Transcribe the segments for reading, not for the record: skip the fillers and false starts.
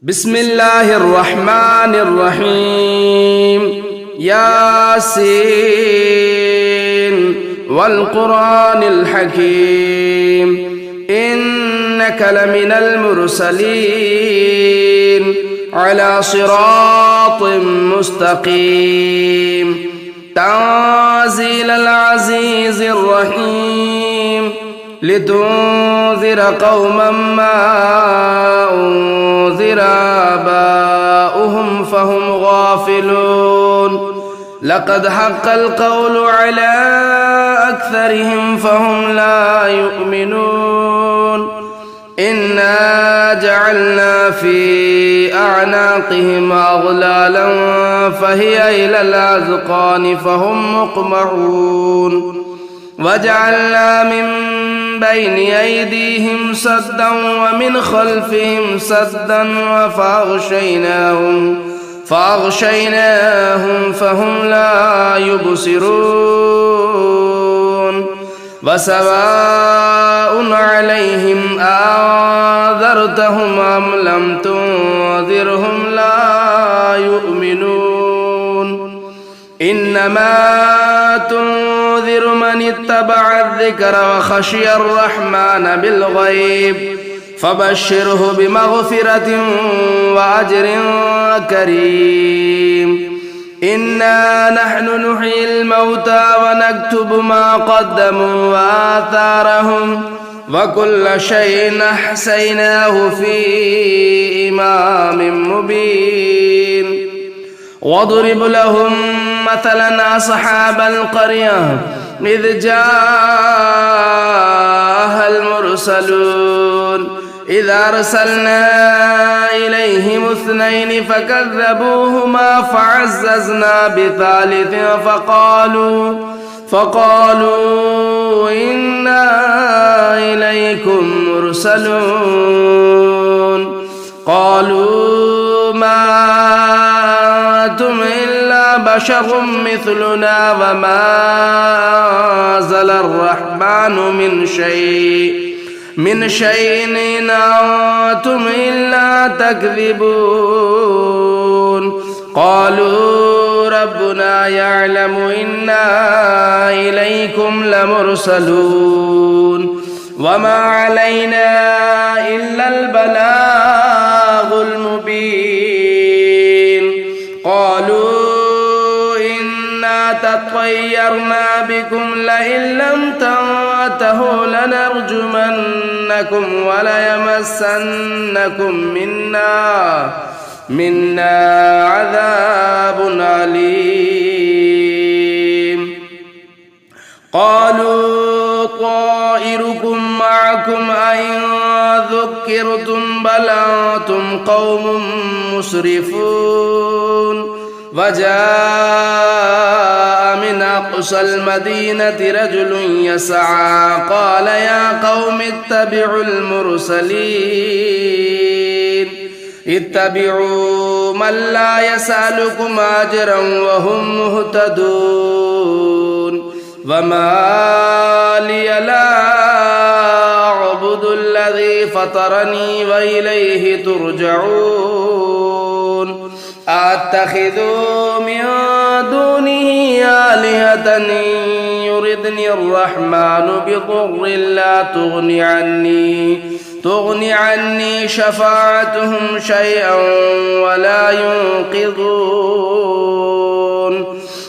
بسم الله الرحمن الرحيم ياسين والقرآن الحكيم إنك لمن المرسلين على صراط مستقيم تنزيل العزيز الرحيم لتنذر قوما ما أنذر آباؤهم فهم غافلون لقد حق القول على أكثرهم فهم لا يؤمنون إنا جعلنا في أعناقهم أغلالا فهي إلى الأذقان فهم مقمحون وجعلنا من بين أيديهم سدا ومن خلفهم سدا فأغشيناهم فهم لا يبصرون وسواء عليهم أنذرتهم أم لم تنذرهم لا يؤمنون إنما تنذر من اتبع الذكر وخشي الرحمن بالغيب فبشره بمغفرة وأجر كريم إنا نحن نحيي الموتى ونكتب ما قدموا وآثارهم وكل شيء أحصيناه في إمام مبين واضرب لهم مثلا أصحاب القرية إذ جاءها المرسلون إذا أرسلنا إليهم اثنين فكذبوهما فعززنا بثالث فقالوا إنا إليكم مرسلون قالوا ما أنتم إلا بشر مثلنا وما أنزل الرحمن من شيء إن أنتم إلا تكذبون قالوا ربنا يعلم إنا إليكم لمرسلون وما علينا إلا البلاغ المبين قالوا إنا تطيرنا بكم لئن لم تنتهوا لنرجمنكم وليمسنكم منا عذاب أليم قالوا طائركم معكم أئن ذكرتم بل أنتم قوم مسرفون وجاء من أقصى المدينة رجل يسعى قال يا قوم اتبعوا المرسلين اتبعوا من لا يسألكم أجرا وهم مهتدون وما لي لا أعبد الذي فطرني وإليه ترجعون أتخذ من دونه آلهة إن يردني الرحمن بضر لا تغني عني شفاعتهم شيئا ولا ينقذون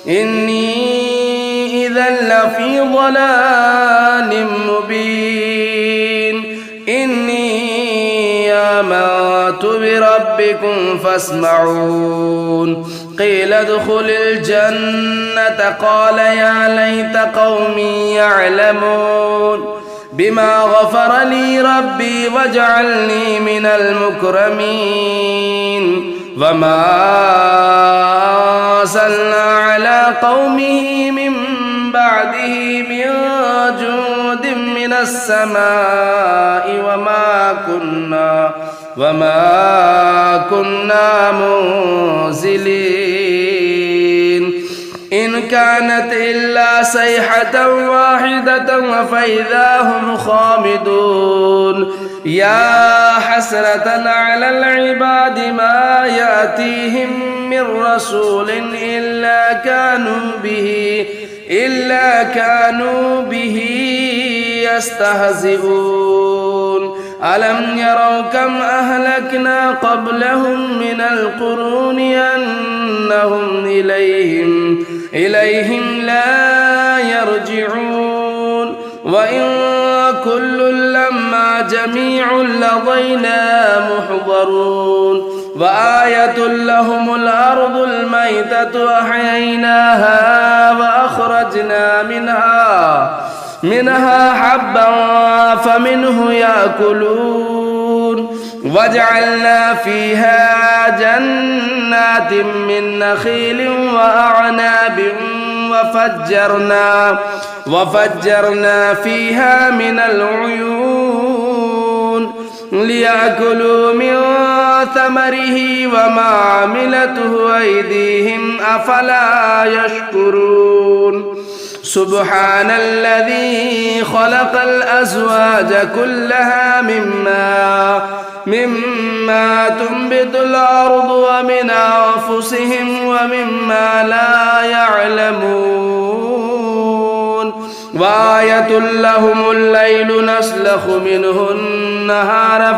إني إذا لفي ضلال مبين إني آمنت بربكم فاسمعون قيل ادخل الجنة قال يا ليت قومي يعلمون بما غفر لي ربي وجعلني من المكرمين وما أرسلنا على قومه من بعده من جند من السماء وما كنا منزلين إن كانت إلا صيحة واحدة فإذا هم خامدون يا حسرة على العباد ما يأتيهم من رسول إلا كانوا به يستهزئون ألم يروا كم أهلكنا قبلهم من القرون أنهم إليهم لا يرجعون وإن كل لما جميع لدينا محضرون وآية لهم الأرض الميتة أحييناها وأخرجنا منها حبا فمنه يأكلون وجعلنا فيها جنات من نخيل وأعناب وفجرنا فيها من العيون ليأكلوا من ثمره وما عملته أيديهم أفلا يشكرون سبحان الذي خلق الأزواج كلها مما تنبت الأرض ومن أنفسهم ومما لا يعلمون وآية لهم الليل نسلخ منه النهار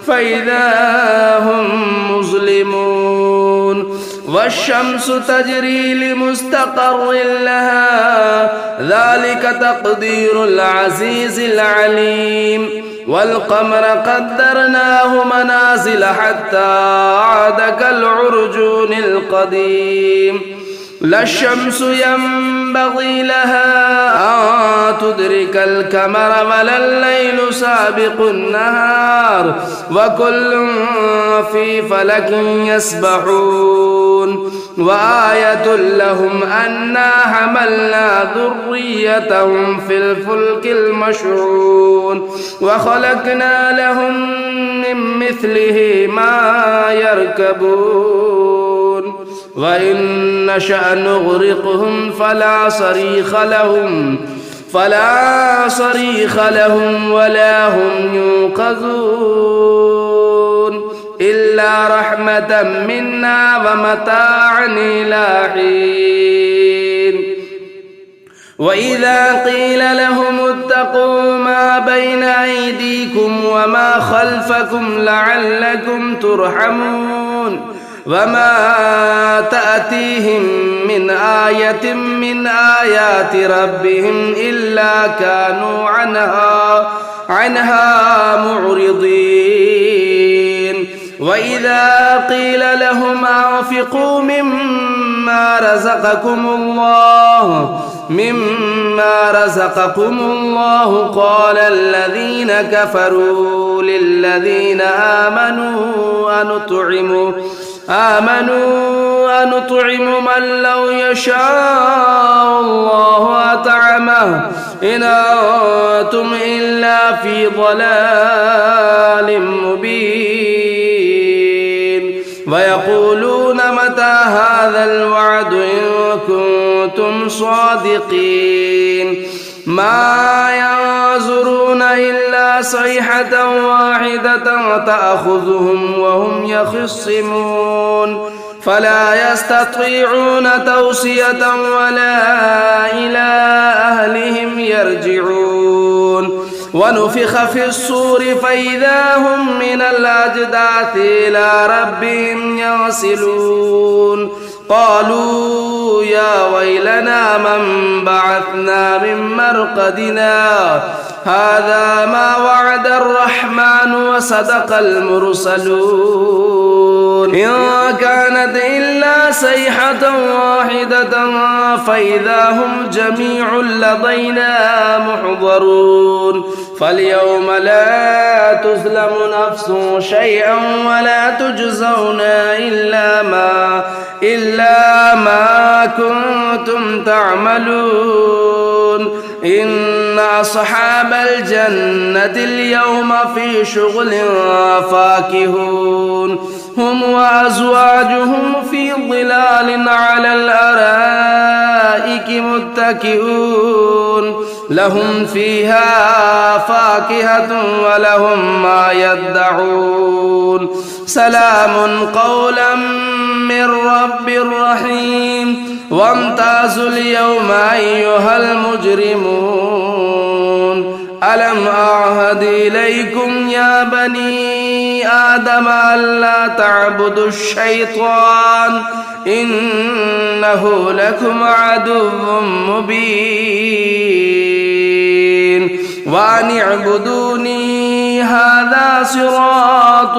فإذا هم مظلمون والشمس تجري لمستقر لها ذلك تقدير العزيز العليم والقمر قدرناه منازل حتى عاد كالعرجون القديم لا الشمس ينبغي لها أن تدرك القمر ولا الليل سابق النهار وكل في فلك يسبحون وآية لهم أنا حملنا ذريتهم في الفلك المشحون وخلقنا لهم من مثله ما يركبون وإن نشأ نغرقهم فلا صريخ لهم ولا هم ينقذون إلا رحمة منا ومتاعا إلى حين وإذا قيل لهم اتقوا ما بين أيديكم وما خلفكم لعلكم ترحمون وما تأتيهم من آية من آيات ربهم إلا كانوا عنها معرضين وإذا قيل لهم أنفقوا مما رزقكم الله قال الذين كفروا للذين آمنوا أنطعم من لو يشاء الله أطعمه إن أنتم إلا في ضلال مبين ويقولون متى هذا الوعد إن كنتم صادقين ما ينظرون إلا صيحة واحدة تأخذهم وهم يخصمون فلا يستطيعون توصية ولا إلى أهلهم يرجعون ونفخ في الصور فإذا هم من الأجداث إلى ربهم ينسلون قالوا يا ويلنا من بعثنا من مرقدنا هذا ما وعد الرحمن وصدق المرسلون إن كانت إلا صيحة واحدة فإذا هم جميع لدينا محضرون فاليوم لا تظلم نفس شيئا ولا تجزون إلا ما كنتم تعملون إن أصحاب الجنة اليوم في شغل فاكهون هم وأزواجهم في ظلال على الأرائك الأرائك متكئون لهم فيها فاكهة ولهم ما يدعون سلام قولا من رب رحيم وامتازوا اليوم أيها المجرمون ألم أعهد إليكم يا بني آدم ألا تعبدوا الشيطان إنه لكم عدو مبين وأن اعبدوني هذا صراط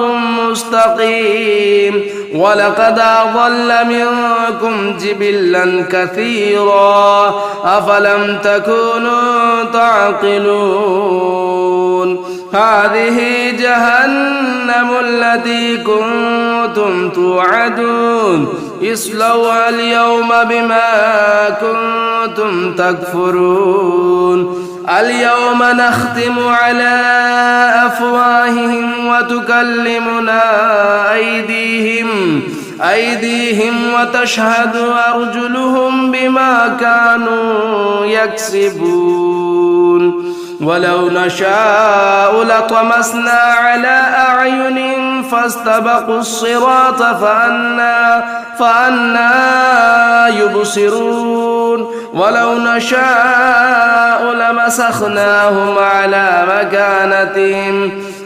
مستقيم ولقد أضل منكم جبلا كثيرا أفلم تكونوا تعقلون هذه جهنم التي كنتم توعدون اصلوها اليوم بما كنتم تكفرون اليوم نختم على أفواههم وتكلمنا أيديهم وتشهد أرجلهم بما كانوا يكسبون ولو نشاء لطمسنا على أعينهم فاستبقوا الصراط فأنا يبصرون ولو نشاء لمسخناهم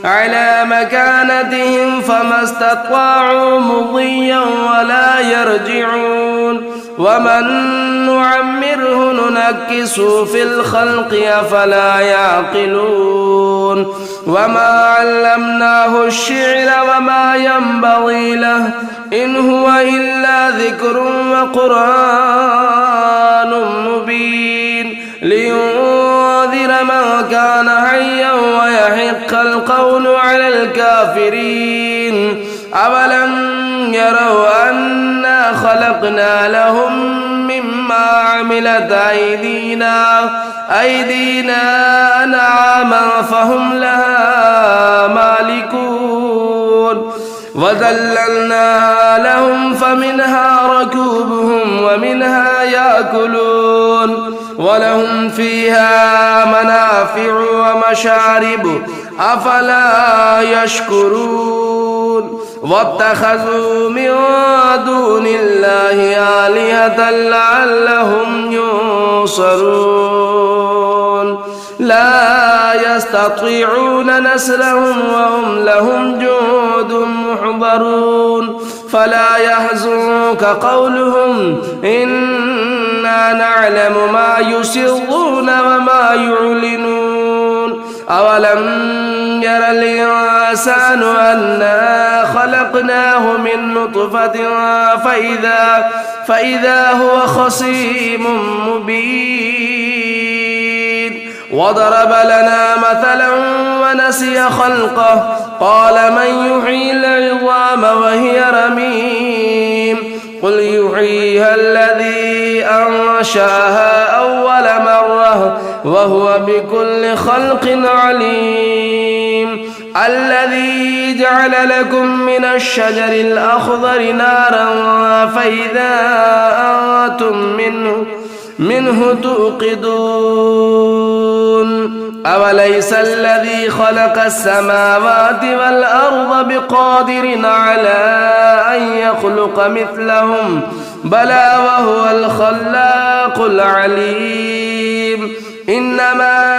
على مكانتهم فما استطاعوا مضيا ولا يرجعون ومن نعمره ننكسه في الخلق أفلا يعقلون وما علمناه الشعر وما ينبغي له إن هو إلا ذكر وقرآن مبين لينذر من كان حيا ويحق القول على الكافرين أولم يروا أنا خلقنا لهم مما عملت أيدينا أنعاما فهم لها مالكون وذللناها لهم فمنها ركوبهم ومنها يأكلون ولهم فيها منافع ومشارب أفلا يشكرون واتخذوا من دون الله آلهة لعلهم ينصرون لا يستطيعون نصرهم وهم لهم جند محضرون فلا يحزنك قولهم إنا نعلم ما يسرون وما يعلنون أولم ير الإنسان أنا خلقناه من نطفة فإذا هو خصيم مبين وضرب لنا مثلا ونسي خلقه قال من يحيي العظام وهي رميم قل يحييها الذي أنشأها أول مرة وهو بكل خلق عليم الذي جعل لكم من الشجر الأخضر نارا فإذا أنتم منه توقدون أوليس الذي خلق السماوات والأرض بقادر على أن يخلق مثلهم بلى وهو الخلاق العليم إنما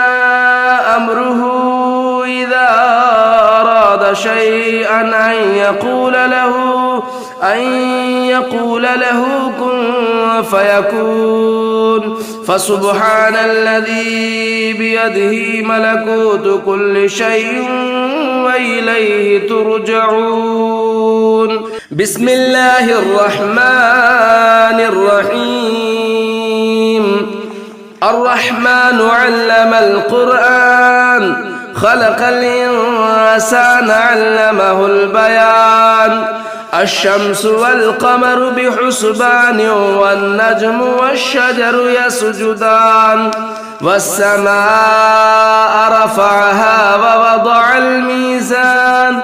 أمره إذا أراد شيئا أن يقول له كن فيكون فسبحان الذي بيده ملكوت كل شيء وإليه ترجعون بسم الله الرحمن الرحيم الرحمن علم القرآن خلق الإنسان علمه البيان الشمس والقمر بحسبان والنجم والشجر يسجدان والسماء رفعها ووضع الميزان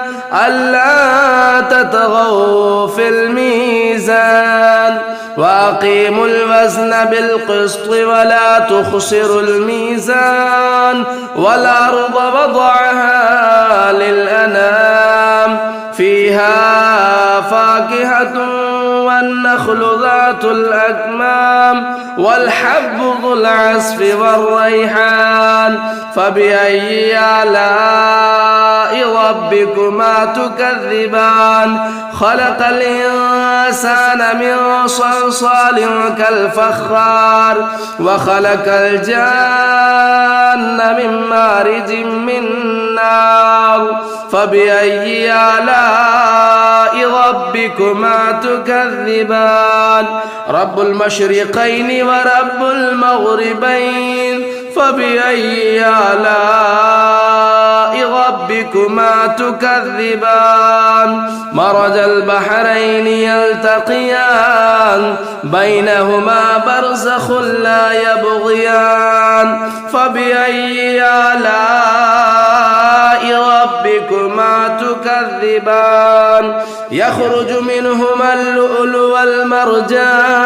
ألا تطغوا في الميزان وأقيموا الوزن بالقسط ولا تخسروا الميزان والأرض وضعها للأنام فيها فاكهة والنخل ذات الأكمام والحب ذو العصف والريحان فبأي آلاء ربكما تكذبان خلق الإنسان من صلصال كالفخار وخلق الجان من مارج من نار فبأي آلاء ربكما تكذبان رب المشرقين ورب المغربين فبأي آلاء ربكما تكذبان مرج البحرين يلتقيان بينهما برزخ لا يبغيان فبأي آلاء ربكما تكذبان يخرج منهما اللؤلؤ والمرجان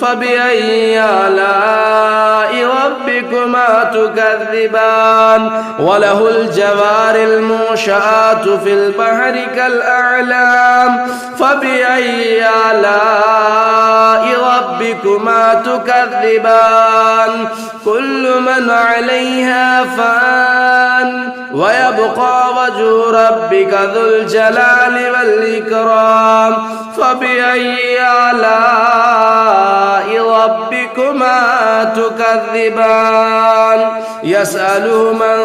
فبأي آلاء ربكما تكذبان وله الجوار المنشآت في البحر كالأعلام فبأي آلاء ربكما تكذبان كل من عليها فان ويبقى وجه ربك ذو الجلال والإكرام فبأي آلاء ربكما تكذبان يسأله من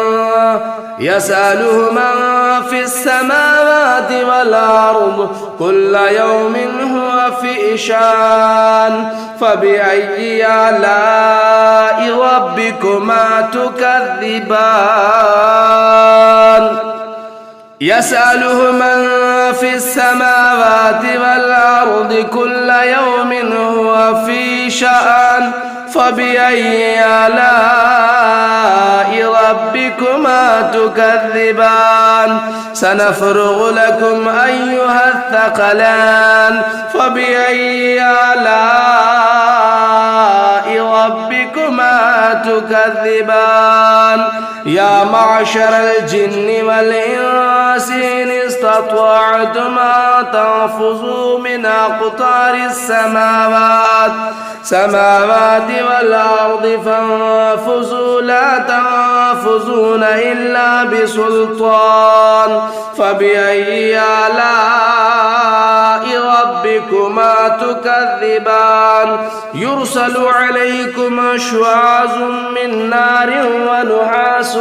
في السماوات والأرض كل يوم هو في شان فبأي آلاء ربكما تكذبان يسأله من في السماوات والأرض كل يوم هو في شأن فبأي آلاء ربكما تكذبان سنفرغ لكم أيها الثقلان فبأي آلاء ربكما تكذبان يا معشر الجن والإنس إن استطعتم أن تنفذوا من أقطار السماوات والأرض فانفذوا لا تنفذون إلا بسلطان فبأي آلاء ربكما تكذبان يرسل عليكم شواظ من نار ونحاس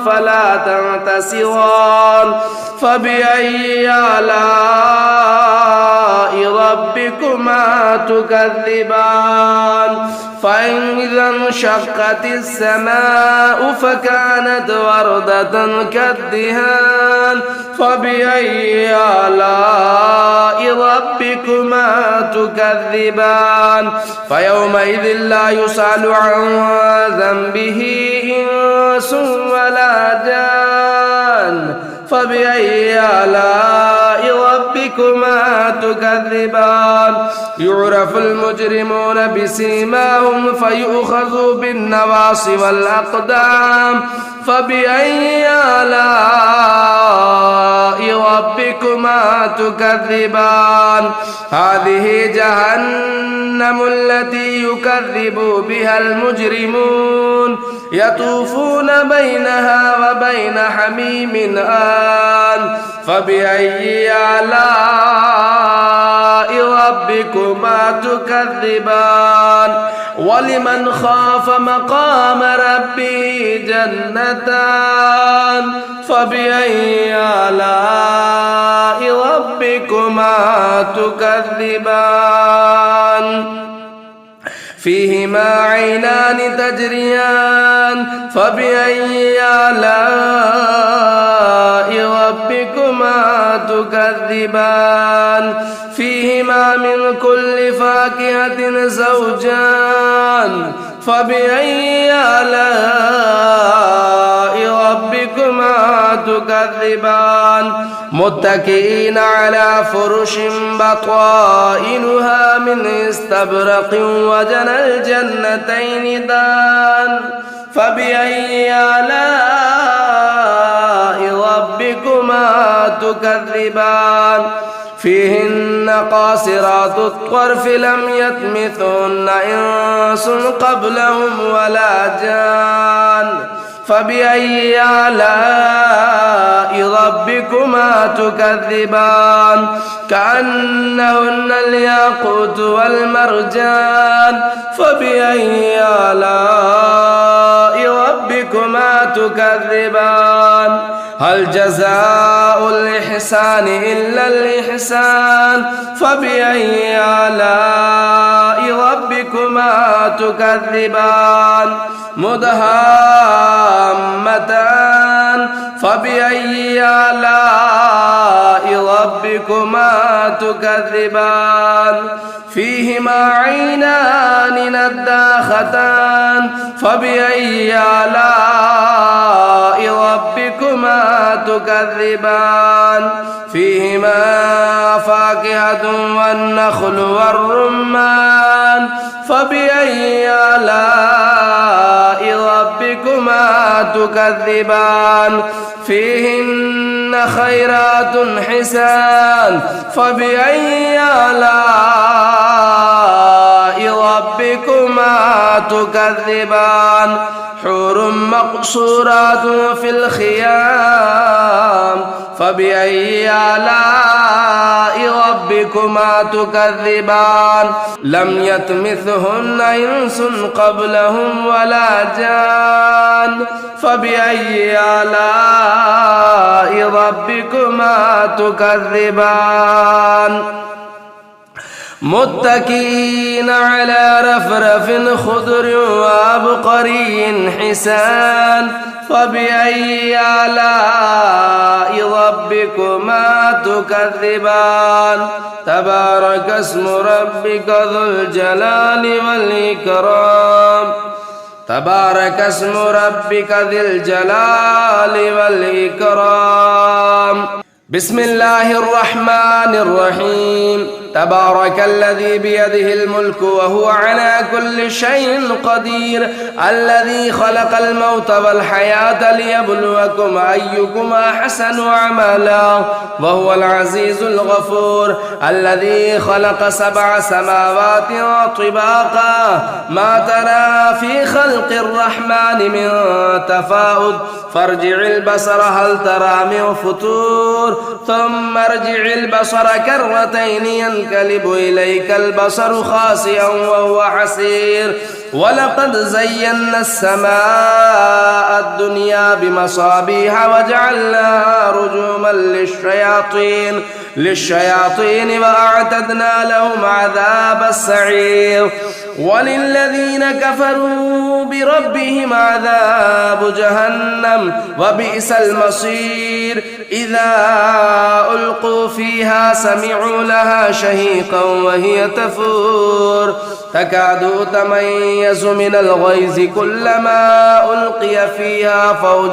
فلا تنتصران فبأي آلاء ربكما تكذبان فإذا انشقت السماء فكانت وردة كالدهان فبأي آلاء ربكما تكذبان فيومئذ لا يسأل عن ذنبه إنس ولا جان فبأي آلاء ربكما تكذبان يعرف المجرمون بسيماهم فيؤخذوا بالنواصي والأقدام فبأي آلاء ربكما تكذبان هذه جهنم التي يكذب بها المجرمون يطوفون بينها وبين حميم آن فبأي آلاء ربكما تكذبان ولمن خاف مقام ربه جنتان فبأي آلاء ربكما تكذبان فيهما عينان تجريان فبأي آلاء ربكما تكذبان فيهما من كل فاكهة زوجان فبأي آلاء ربكما تكذبان متكئين على فرش بطائنها من استبرق وجنى الجنتين دان فبأي آلاء ربكما تكذبان فيهن قاصرات الطرف لم يطمثهن إنس قبلهم ولا جان فبأي آلاء ربكما تكذبان كأنهن الياقوت والمرجان فبأي آلاء ربكما تكذبان هل جزاء الإحسان إلا الإحسان فبأي آلاء ربكما تكذبان مدهامتان فبأي آلاء ربكما تكذبان فيهما عينان نضاختان فبأي آلاء ربكما تكذبان فيهما فاكهة والنخل والرمان فبأي آلاء ربكما تكذبان فيهن خيرات حسان فبأي آلاء ربكما تكذبان حور مقصورات في الخيام فبأي آلاء ربكما تكذبان لم يطمثهن إنس قبلهم ولا جان فبأي آلاء ربكما تكذبان متكئين على رفرف خضر وعبقري حسان فبأي آلاء ربكما تكذبان تبارك اسم ربك ذو الجلال والإكرام تبارك اسم ربك ذي الجلال والإكرام بسم الله الرحمن الرحيم تبارك الذي بيده الملك وهو على كل شيء قدير الذي خلق الموت والحياة ليبلوكم أيكم أحسن عملا وهو العزيز الغفور الذي خلق 7 سماوات طباقا ما ترى في خلق الرحمن من تفاوت فارجع البصر هل ترى من فطور ثم ارجع البصر كرتين ينقلب إليك البصر خاسئا وهو حسير ولقد زينا السماء الدنيا بمصابيح وجعلناها رجوما للشياطين وأعتدنا لهم عذاب السعير وللذين كفروا بربهم عذاب جهنم وبئس المصير إذا ألقوا فيها سمعوا لها شهيقا وهي تفور تكاد تميز من الغيظ كلما ألقي فيها فوج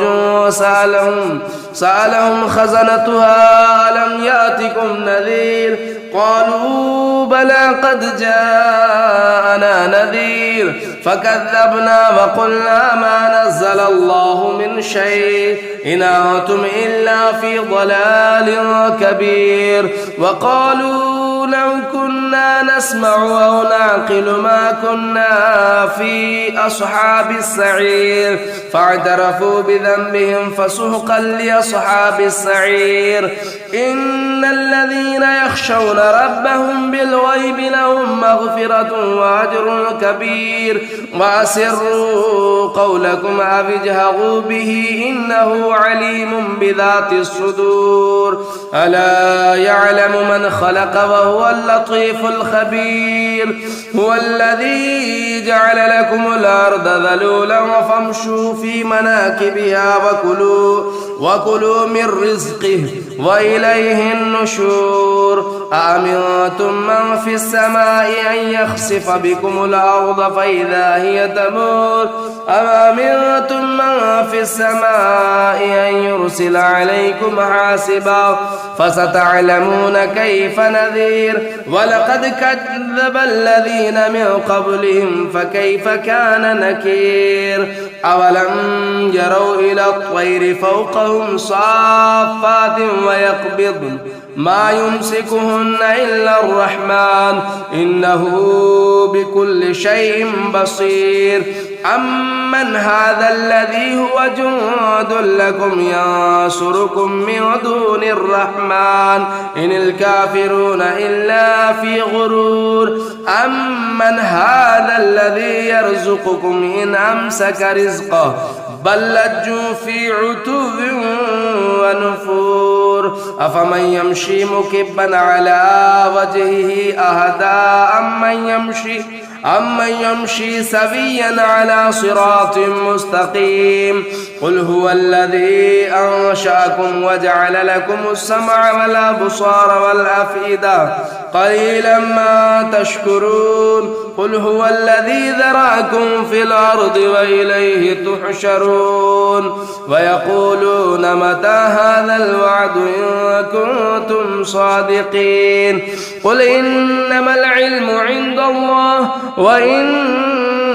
سألهم خزنتها ألم يأتكم نذير قالوا بلى قد جاءنا نذير فكذبنا وقلنا ما نزل الله من شيء إن أنتم إلا في ضلال كبير وقالوا لو كنا نسمع أو نعقل ما كنا في أصحاب السعير فاعترفوا بذنبهم فسحقا لأصحاب السعير إن الذين يخشون ربهم بالغيب لهم مغفرة وأجر كبير وأسروا قولكم أو اجهروا به إنه عليم بذات الصدور ألا يعلم من خلق وهو اللطيف الخبير هو الذي جعل لكم الأرض ذلولا فامشوا في مناكبها وكلوا من رزقه وإلى وإليه النشور أأمنتم من في السماء أن يخسف بكم الأرض فإذا هي تمور أم أمنتم من في السماء أن يرسل عليكم حاسبا فستعلمون كيف نذير ولقد كذب الذين من قبلهم فكيف كان نكير أولم يروا إلى الطير فوقهم صافات ويقبضن ما يمسكهن إلا الرحمن إنه بكل شيء بصير أمن هذا الذي هو جند لكم ينصركم من دون الرحمن إن الكافرون إلا في غرور أمن هذا الذي يرزقكم إن أمسك رزقه بل لجوا في عتو ونفور أفمن يمشي مكبا على وجهه أهدى أمن يمشي سويا على صراط مستقيم قل هو الذي أنشأكم وجعل لكم السمع والأبصار والأفئدة قليلا ما تشكرون قل هو الذي ذراكم في الأرض وإليه تحشرون ويقولون متى هذا الوعد إن كنتم صادقين قل إنما العلم عند الله وإنما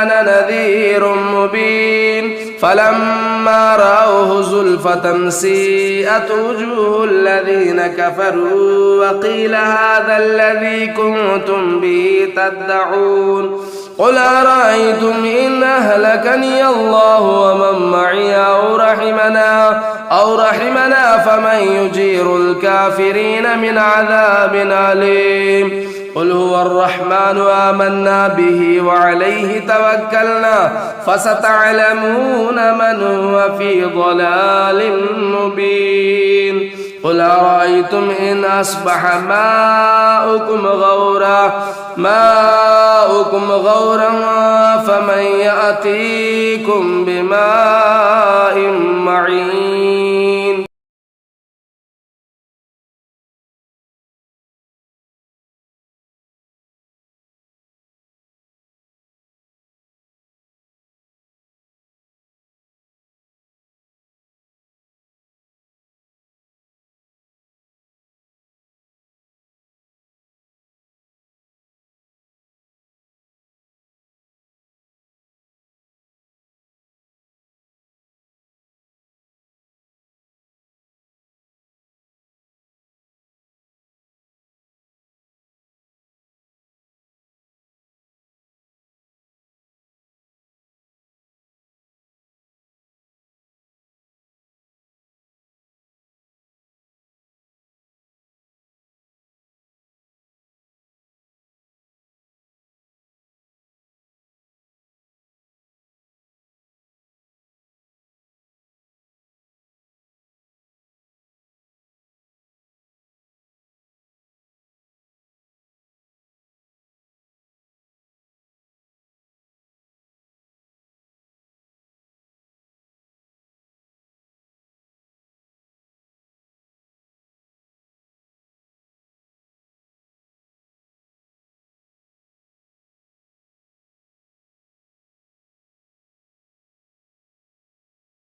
أنا نذير مبين فلما رأوه زلفة سيئت وجوه الذين كفروا وقيل هذا الذي كنتم به تدعون قل أرأيتم إن أهلكني الله ومن معي أو رحمنا فمن يجير الكافرين من عذاب أليم قل هو الرحمن آمنا به وعليه توكلنا فستعلمون من هو في ضلال مبين قل أرأيتم إن أصبح ماؤكم غورا فمن يأتيكم بماء معين